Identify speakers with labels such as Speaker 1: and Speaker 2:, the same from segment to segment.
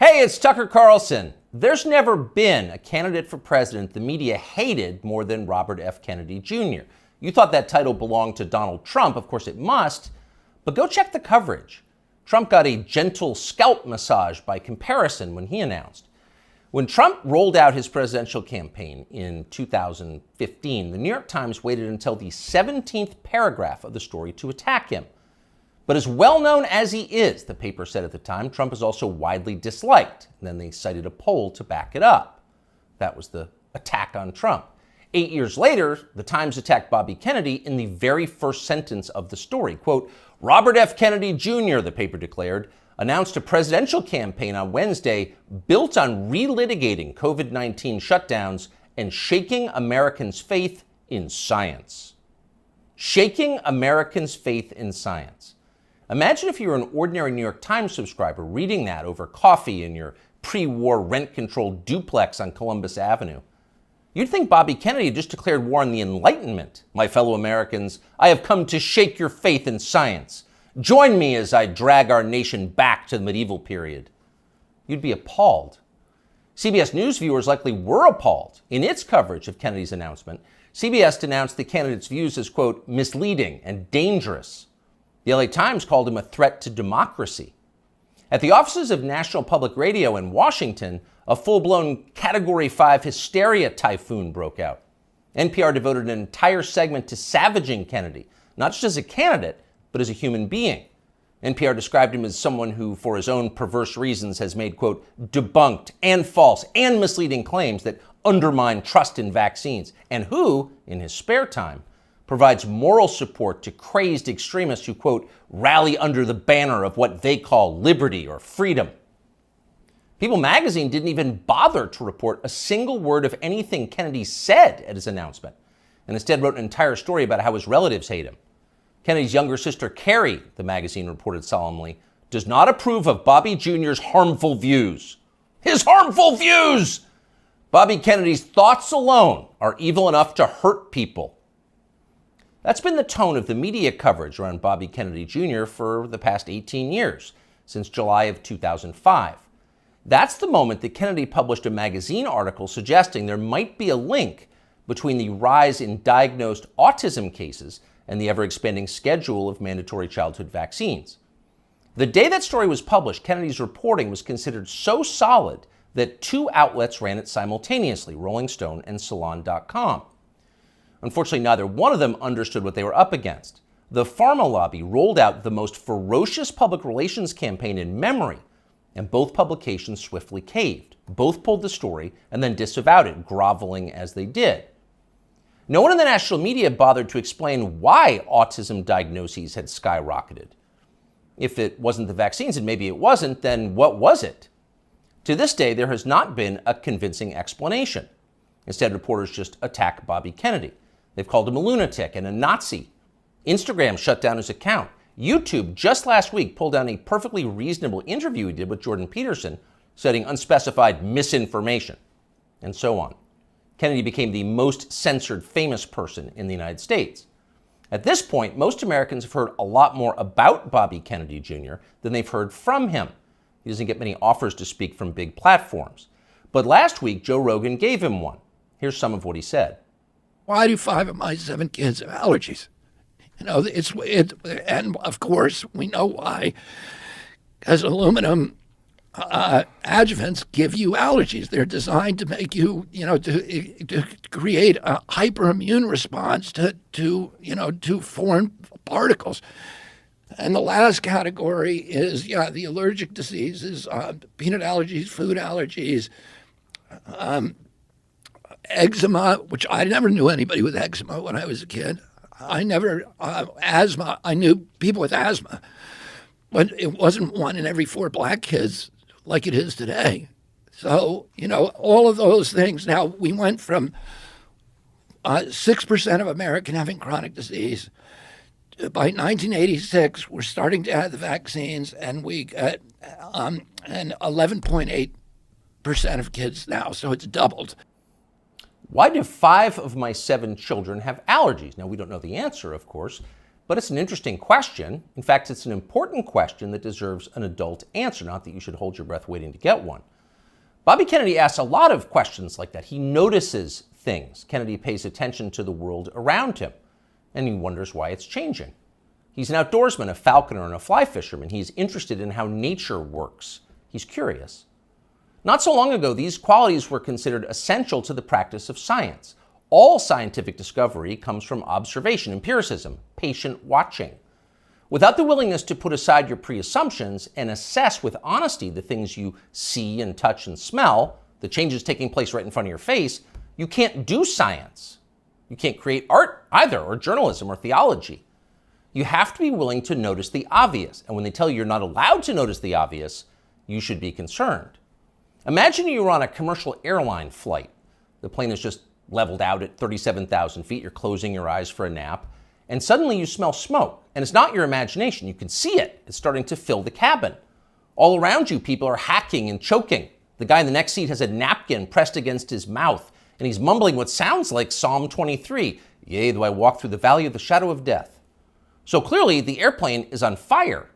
Speaker 1: Hey, it's Tucker Carlson. There's never been a candidate for president the media hated more than Robert F. Kennedy Jr. You thought that title belonged to Donald Trump. Of course it must, but go check the coverage. Trump got a gentle scalp massage by comparison when he announced. When Trump rolled out his presidential campaign in 2015, the New York Times waited until the 17th paragraph of the story to attack him. But as well known as he is, the paper said at the time, Trump is also widely disliked. And then they cited a poll to back it up. That was the attack on Trump. 8 years later, the Times attacked Bobby Kennedy in the very first sentence of the story. Quote, Robert F. Kennedy Jr., the paper declared, announced a presidential campaign on Wednesday built on relitigating COVID-19 shutdowns and shaking Americans' faith in science. Shaking Americans' faith in science. Imagine if you were an ordinary New York Times subscriber reading that over coffee in your pre-war rent-controlled duplex on Columbus Avenue. You'd think Bobby Kennedy had just declared war on the Enlightenment. My fellow Americans, I have come to shake your faith in science. Join me as I drag our nation back to the medieval period. You'd be appalled. CBS News viewers likely were appalled. In its coverage of Kennedy's announcement, CBS denounced the candidate's views as, quote, misleading and dangerous. The LA Times called him a threat to democracy. At the offices of National Public Radio in Washington, a full-blown Category 5 hysteria typhoon broke out. NPR devoted an entire segment to savaging Kennedy, not just as a candidate, but as a human being. NPR described him as someone who, for his own perverse reasons, has made, quote, debunked and false and misleading claims that undermine trust in vaccines, and who, in his spare time, provides moral support to crazed extremists who, quote, rally under the banner of what they call liberty or freedom. People magazine didn't even bother to report a single word of anything Kennedy said at his announcement, and instead wrote an entire story about how his relatives hate him. Kennedy's younger sister, Carrie, the magazine reported solemnly, does not approve of Bobby Jr.'s harmful views. His harmful views! Bobby Kennedy's thoughts alone are evil enough to hurt people. That's been the tone of the media coverage around Bobby Kennedy Jr. for the past 18 years, since July of 2005. That's the moment that Kennedy published a magazine article suggesting there might be a link between the rise in diagnosed autism cases and the ever-expanding schedule of mandatory childhood vaccines. The day that story was published, Kennedy's reporting was considered so solid that two outlets ran it simultaneously, Rolling Stone and Salon.com. Unfortunately, neither one of them understood what they were up against. The pharma lobby rolled out the most ferocious public relations campaign in memory, and both publications swiftly caved. Both pulled the story and then disavowed it, groveling as they did. No one in the national media bothered to explain why autism diagnoses had skyrocketed. If it wasn't the vaccines, and maybe it wasn't, then what was it? To this day, there has not been a convincing explanation. Instead, reporters just attack Bobby Kennedy. They've called him a lunatic and a Nazi. Instagram shut down his account. YouTube just last week pulled down a perfectly reasonable interview he did with Jordan Peterson, citing unspecified misinformation, and so on. Kennedy became the most censored famous person in the United States. At this point, most Americans have heard a lot more about Bobby Kennedy Jr. than they've heard from him. He doesn't get many offers to speak from big platforms. But last week, Joe Rogan gave him one. Here's some of what he said.
Speaker 2: Why do 5 of my 7 kids have allergies? You know, and of course we know why. Because aluminum adjuvants give you allergies. They're designed to make you, to create a hyperimmune response to foreign particles. And the last category is, the allergic diseases, peanut allergies, food allergies, eczema, which I never knew anybody with eczema when I was a kid. Asthma, I knew people with asthma, but it wasn't one in every 4 black kids like it is today. So, all of those things. Now, we went from 6% of Americans having chronic disease. By 1986, we're starting to have the vaccines, and we got and 11.8% of kids now, so it's doubled.
Speaker 1: Why do 5 of my 7 children have allergies? Now, we don't know the answer, of course, But it's an interesting question. In fact, it's an important question that deserves an adult answer, not that you should hold your breath waiting to get one. Bobby Kennedy asks a lot of questions like that. He notices things. Kennedy pays attention to the world around him, and he wonders why it's changing. He's an outdoorsman, a falconer, and a fly fisherman. He's interested in how nature works. He's curious. Not so long ago, these qualities were considered essential to the practice of science. All scientific discovery comes from observation, empiricism, patient watching. Without the willingness to put aside your pre-assumptions and assess with honesty the things you see and touch and smell, the changes taking place right in front of your face, you can't do science. You can't create art either, or journalism, or theology. You have to be willing to notice the obvious, and when they tell you you're not allowed to notice the obvious, you should be concerned. Imagine you were on a commercial airline flight. The plane is just leveled out at 37,000 feet. You're closing your eyes for a nap, and suddenly you smell smoke. And it's not your imagination. You can see it. It's starting to fill the cabin. All around you, people are hacking and choking. The guy in the next seat has a napkin pressed against his mouth, and he's mumbling what sounds like Psalm 23. Yea, though I walk through the valley of the shadow of death. So clearly, the airplane is on fire.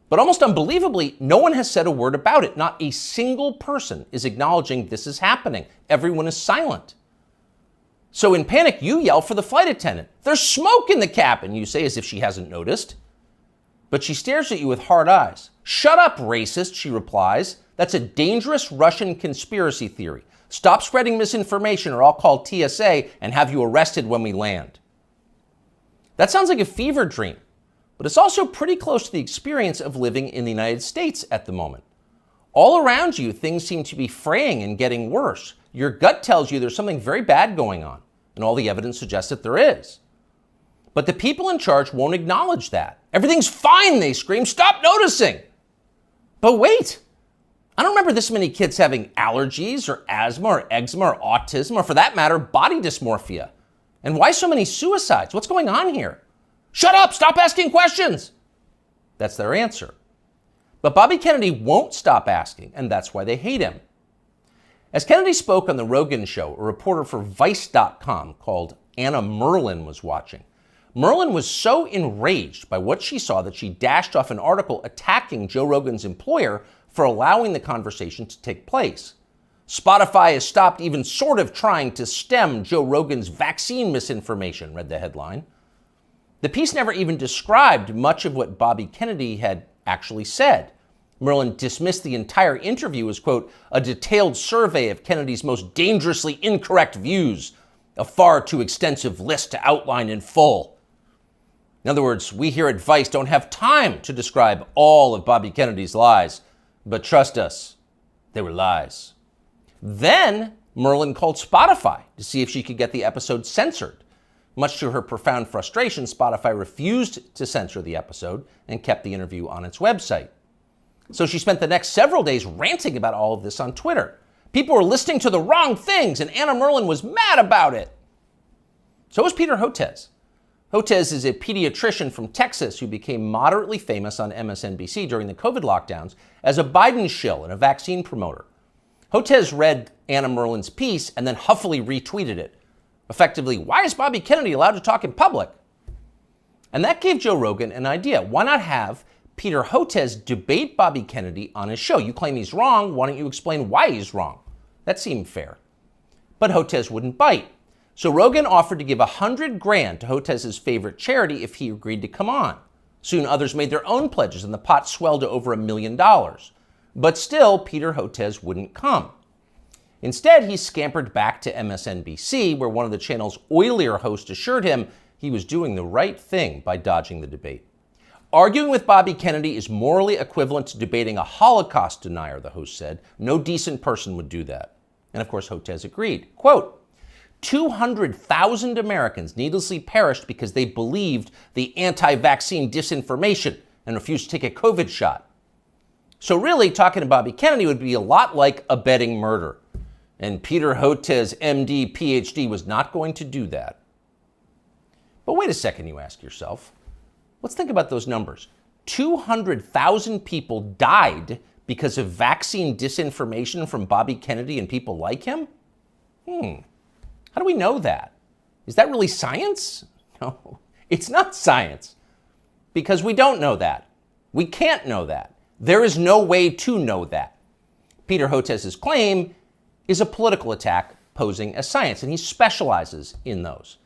Speaker 1: But almost unbelievably, no one has said a word about it. Not a single person is acknowledging this is happening. Everyone is silent. So in panic, you yell for the flight attendant. There's smoke in the cabin, you say, as if she hasn't noticed. But she stares at you with hard eyes. Shut up, racist, she replies. That's a dangerous Russian conspiracy theory. Stop spreading misinformation or I'll call TSA and have you arrested when we land. That sounds like a fever dream, but it's also pretty close to the experience of living in the United States at the moment. All around you, things seem to be fraying and getting worse. Your gut tells you there's something very bad going on, and all the evidence suggests that there is. But the people in charge won't acknowledge that. Everything's fine, they scream. Stop noticing. But wait, I don't remember this many kids having allergies or asthma or eczema or autism or, for that matter, body dysmorphia. And why so many suicides? What's going on here? Shut up! Stop asking questions! That's their answer. But Bobby Kennedy won't stop asking, and that's why they hate him. As Kennedy spoke on The Rogan Show, a reporter for Vice.com called Anna Merlin was watching. Merlin was so enraged by what she saw that she dashed off an article attacking Joe Rogan's employer for allowing the conversation to take place. Spotify has stopped even sort of trying to stem Joe Rogan's vaccine misinformation, read the headline. The piece never even described much of what Bobby Kennedy had actually said. Merlin dismissed the entire interview as, quote, a detailed survey of Kennedy's most dangerously incorrect views, a far too extensive list to outline in full. In other words, we here at Vice don't have time to describe all of Bobby Kennedy's lies, but trust us, they were lies. Then Merlin called Spotify to see if she could get the episode censored. Much to her profound frustration, Spotify refused to censor the episode and kept the interview on its website. So she spent the next several days ranting about all of this on Twitter. People were listening to the wrong things, and Anna Merlin was mad about it. So was Peter Hotez. Hotez is a pediatrician from Texas who became moderately famous on MSNBC during the COVID lockdowns as a Biden shill and a vaccine promoter. Hotez read Anna Merlin's piece and then huffily retweeted it. Effectively, why is Bobby Kennedy allowed to talk in public? And that gave Joe Rogan an idea. Why not have Peter Hotez debate Bobby Kennedy on his show? You claim he's wrong. Why don't you explain why he's wrong? That seemed fair. But Hotez wouldn't bite. So Rogan offered to give $100,000 to Hotez's favorite charity if he agreed to come on. Soon others made their own pledges and the pot swelled to over $1 million. But still, Peter Hotez wouldn't come. Instead, he scampered back to MSNBC, where one of the channel's oilier hosts assured him he was doing the right thing by dodging the debate. Arguing with Bobby Kennedy is morally equivalent to debating a Holocaust denier, the host said. No decent person would do that. And of course, Hotez agreed. Quote, 200,000 Americans needlessly perished because they believed the anti-vaccine disinformation and refused to take a COVID shot. So really, talking to Bobby Kennedy would be a lot like abetting murder. And Peter Hotez, MD, PhD, was not going to do that. But wait a second, you ask yourself. Let's think about those numbers. 200,000 people died because of vaccine disinformation from Bobby Kennedy and people like him? How do we know that? Is that really science? No, It's not science because we don't know that. We can't know that. There is no way to know that. Peter Hotez's claim is a political attack posing as science, and he specializes in those.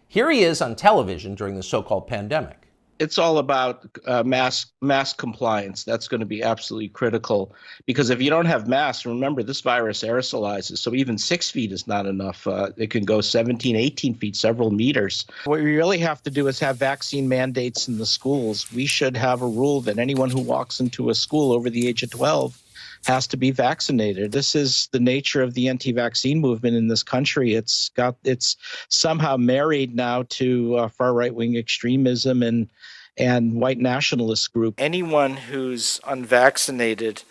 Speaker 1: Here he is on television during the so-called pandemic.
Speaker 3: It's all about mask compliance. That's going to be absolutely critical, because if you don't have masks, remember, this virus aerosolizes. So even 6 feet is not enough. It can go 17, 18 feet, several meters. What we really have to do is have vaccine mandates in the schools. We should have a rule that anyone who walks into a school over the age of 12 has to be vaccinated. This is the nature of the anti-vaccine movement in this country. It's somehow married now to far right-wing extremism and white nationalist group. Anyone who's unvaccinated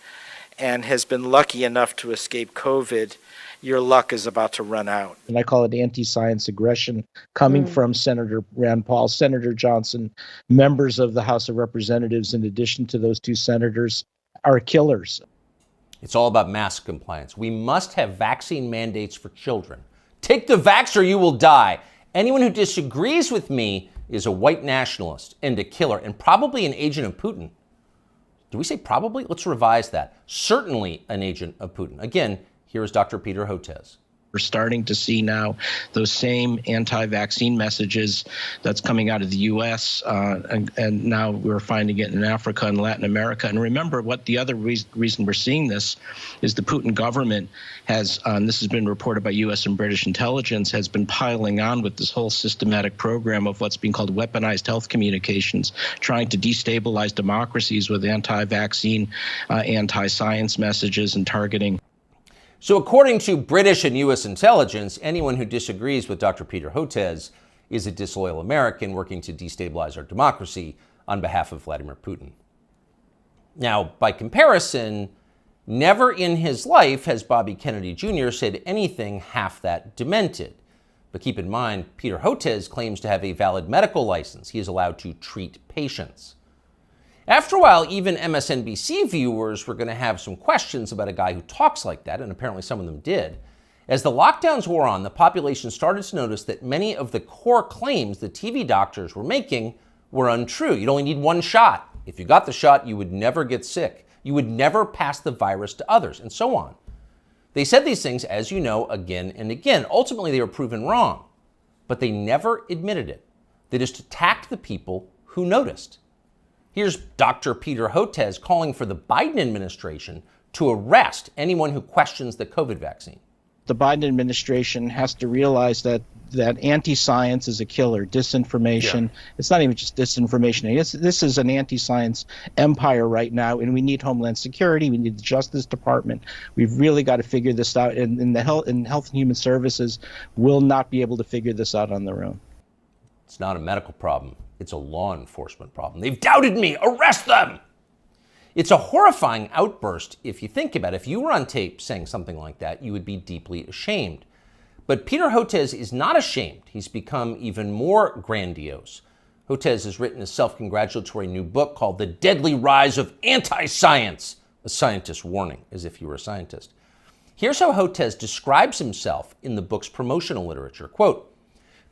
Speaker 3: and has been lucky enough to escape COVID, your luck is about to run out. And I call it anti-science aggression coming from Senator Rand Paul, Senator Johnson, members of the House of Representatives, in addition to those two senators, are killers.
Speaker 1: It's all about mask compliance. We must have vaccine mandates for children. Take the vax or you will die. Anyone who disagrees with me is a white nationalist and a killer, and probably an agent of Putin. Do we say probably? Let's revise that. Certainly an agent of Putin. Again, here is Dr. Peter Hotez.
Speaker 3: We're starting to see now those same anti-vaccine messages that's coming out of the U.S. And now we're finding it in Africa and Latin America. And remember, what the other reason we're seeing this is the Putin government has, and this has been reported by U.S. and British intelligence, has been piling on with this whole systematic program of what's being called weaponized health communications, trying to destabilize democracies with anti-vaccine, anti-science messages and targeting.
Speaker 1: So according to British and U.S. intelligence, anyone who disagrees with Dr. Peter Hotez is a disloyal American working to destabilize our democracy on behalf of Vladimir Putin. Now, by comparison, never in his life has Bobby Kennedy Jr. said anything half that demented. But keep in mind, Peter Hotez claims to have a valid medical license. He is allowed to treat patients. After a while, even MSNBC viewers were going to have some questions about a guy who talks like that, and apparently some of them did. As the lockdowns wore on, the population started to notice that many of the core claims the TV doctors were making were untrue. You'd only need one shot. If you got the shot, you would never get sick. You would never pass the virus to others, and so on. They said these things, as you know, again and again. Ultimately, they were proven wrong, but they never admitted it. They just attacked the people who noticed. Here's Dr. Peter Hotez calling for the Biden administration to arrest anyone who questions the COVID vaccine.
Speaker 3: The Biden administration has to realize that anti-science is a killer. Disinformation. Yeah. It's not even just disinformation. This is an anti-science empire right now, and we need Homeland Security. We need the Justice Department. We've really got to figure this out, and Health and Human Services will not be able to figure this out on their own.
Speaker 1: It's not a medical problem. It's a law enforcement problem. They've doubted me. Arrest them. It's a horrifying outburst if you think about it. If you were on tape saying something like that, you would be deeply ashamed. But Peter Hotez is not ashamed. He's become even more grandiose. Hotez has written a self-congratulatory new book called The Deadly Rise of Anti-Science, a scientist's warning, as if you were a scientist. Here's how Hotez describes himself in the book's promotional literature. Quote,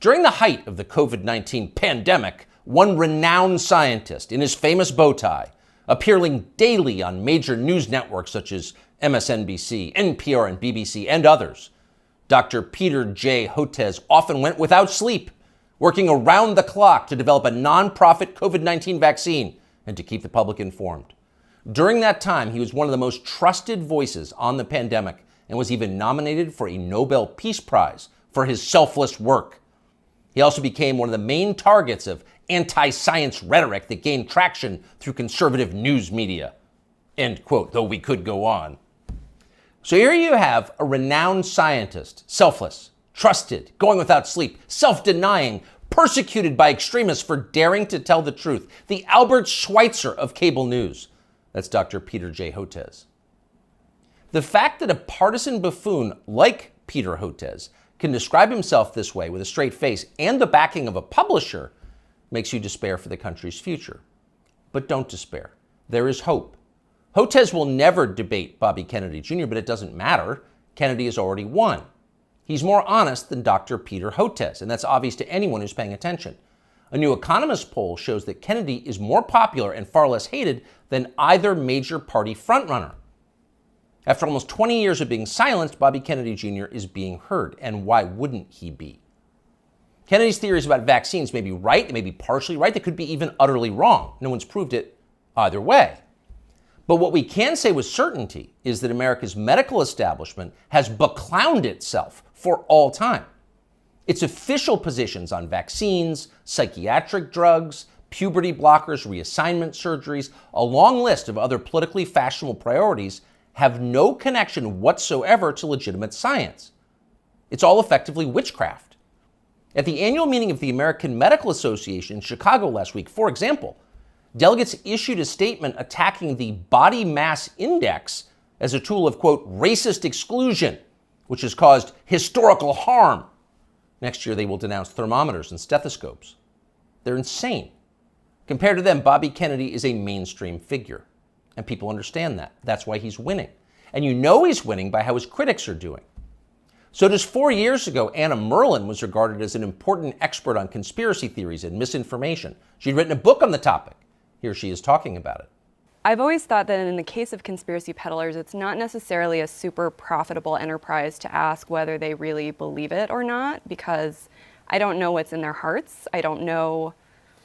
Speaker 1: during the height of the COVID-19 pandemic, one renowned scientist in his famous bow tie, appearing daily on major news networks such as MSNBC, NPR, and BBC, and others, Dr. Peter J. Hotez often went without sleep, working around the clock to develop a nonprofit COVID-19 vaccine and to keep the public informed. During that time, he was one of the most trusted voices on the pandemic and was even nominated for a Nobel Peace Prize for his selfless work. He also became one of the main targets of anti-science rhetoric that gained traction through conservative news media. End quote, though we could go on. So here you have a renowned scientist, selfless, trusted, going without sleep, self-denying, persecuted by extremists for daring to tell the truth. The Albert Schweitzer of cable news. That's Dr. Peter J. Hotez. The fact that a partisan buffoon like Peter Hotez can describe himself this way with a straight face and the backing of a publisher makes you despair for the country's future. But don't despair. There is hope. Hotez will never debate Bobby Kennedy Jr., but it doesn't matter. Kennedy has already won. He's more honest than Dr. Peter Hotez, and that's obvious to anyone who's paying attention. A New Economist poll shows that Kennedy is more popular and far less hated than either major party frontrunner. After almost 20 years of being silenced, Bobby Kennedy Jr. is being heard. And why wouldn't he be? Kennedy's theories about vaccines may be right, they may be partially right, they could be even utterly wrong. No one's proved it either way. But what we can say with certainty is that America's medical establishment has beclowned itself for all time. Its official positions on vaccines, psychiatric drugs, puberty blockers, reassignment surgeries, a long list of other politically fashionable priorities have no connection whatsoever to legitimate science. It's all effectively witchcraft. At the annual meeting of the American Medical Association in Chicago last week, for example, delegates issued a statement attacking the body mass index as a tool of, quote, racist exclusion, which has caused historical harm. Next year, they will denounce thermometers and stethoscopes. They're insane. Compared to them, Bobby Kennedy is a mainstream figure, and people understand that. That's why he's winning. And you know he's winning by how his critics are doing. So just 4 years ago, Anna Merlan was regarded as an important expert on conspiracy theories and misinformation. She'd written a book on the topic. Here she is talking about it.
Speaker 4: I've always thought that in the case of conspiracy peddlers, it's not necessarily a super profitable enterprise to ask whether they really believe it or not, because I don't know what's in their hearts. I don't know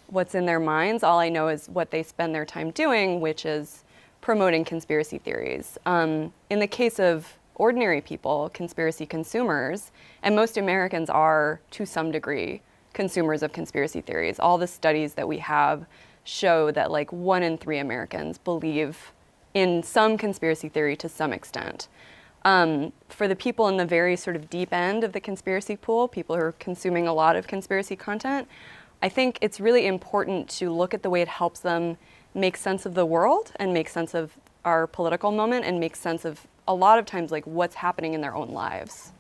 Speaker 4: what's in their minds. All I know is what they spend their time doing, which is promoting conspiracy theories. In the case of ordinary people, conspiracy consumers, and most Americans are, to some degree, consumers of conspiracy theories. All the studies that we have show that like 1 in 3 Americans believe in some conspiracy theory to some extent. For the people in the very sort of deep end of the conspiracy pool, people who are consuming a lot of conspiracy content, I think it's really important to look at the way it helps them make sense of the world and make sense of our political moment and make sense of a lot of times like what's happening in their own lives.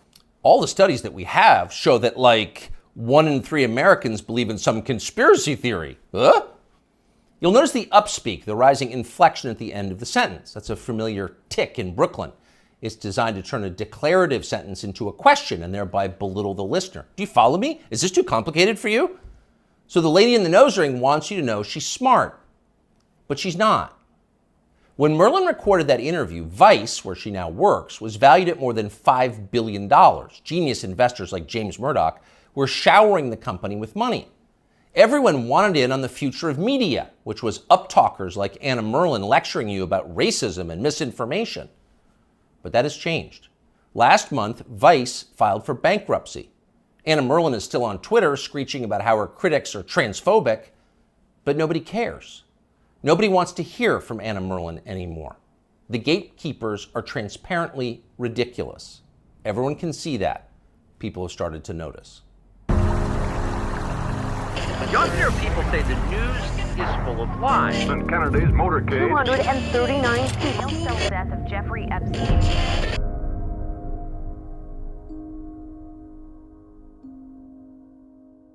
Speaker 1: All the studies that we have show that like 1 in 3 Americans believe in some conspiracy theory. Huh? You'll notice the upspeak, the rising inflection at the end of the sentence. That's a familiar tick in Brooklyn. It's designed to turn a declarative sentence into a question and thereby belittle the listener. Do you follow me? Is this too complicated for you? So the lady in the nose ring wants you to know she's smart, but she's not. When Merlan recorded that interview, Vice, where she now works, was valued at more than $5 billion. Genius investors like James Murdoch were showering the company with money. Everyone wanted in on the future of media, which was uptalkers like Anna Merlan lecturing you about racism and misinformation. But that has changed. Last month, Vice filed for bankruptcy. Anna Merlan is still on Twitter screeching about how her critics are transphobic, but nobody cares. Nobody wants to hear from Anna Merlan anymore. The gatekeepers are transparently ridiculous. Everyone can see that. People have started to notice.
Speaker 5: Younger people say the news is full of lies.
Speaker 6: In Kennedy's motorcade.
Speaker 7: 239 people. The death of Jeffrey Epstein.